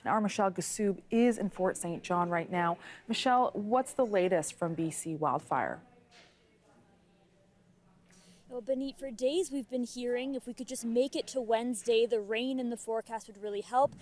And our Michelle Gassoub is in Fort St. John right now. Michelle, what's the latest from BC wildfire? Well, Benit, for days we've been hearing if we could just make it to Wednesday, the rain in the forecast would really help.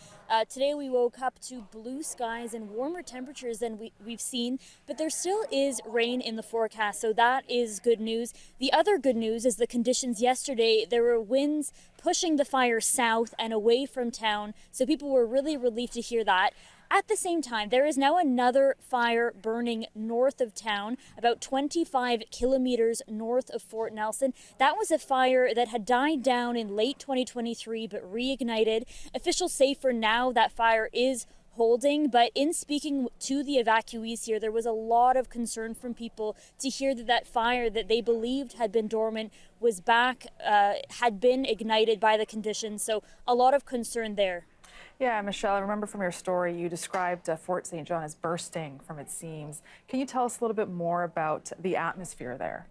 Today we woke up to blue skies and warmer temperatures than we've seen, but there still is rain in the forecast, so that is good news. The other good news is the conditions yesterday. There were winds pushing the fire south and away from town, so people were really relieved to hear that. At the same time, there is now another fire burning north of town, about 25 kilometers north of Fort Nelson. That was a fire that had died down in late 2023 but reignited. Officials say for now that fire is holding, but in speaking to the evacuees here, there was a lot of concern from people to hear that that fire that they believed had been dormant was back, had been ignited by the conditions. So a lot of concern there. Yeah, Michelle, I remember from your story you described Fort St. John as bursting from its seams. Can you tell us a little bit more about the atmosphere there?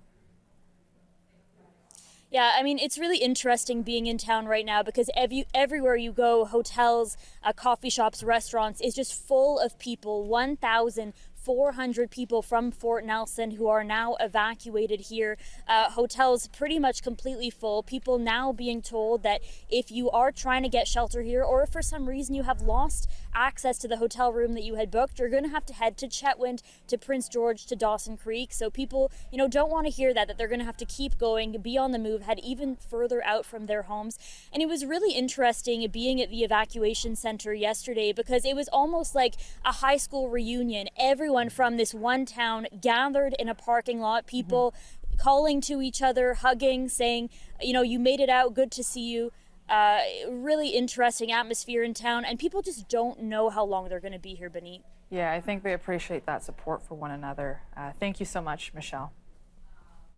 Yeah, I mean, it's really interesting being in town right now because everywhere you go, hotels, coffee shops, restaurants, is just full of people. 1,400 people from Fort Nelson who are now evacuated here. Hotels pretty much completely full. People now being told that if you are trying to get shelter here, or if for some reason you have lost access to the hotel room that you had booked, you're going to have to head to Chetwynd, to Prince George, to Dawson Creek. So people, don't want to hear that they're going to have to keep going, be on the move, head even further out from their homes. And it was really interesting being at the evacuation center yesterday because it was almost like a high school reunion. Everyone from this one town gathered in a parking lot, people calling to each other, hugging, saying, you made it out, good to see you. Really interesting atmosphere in town, and people just don't know how long they're going to be here, Benit. Yeah, I think they appreciate that support for one another. Thank you so much, Michelle.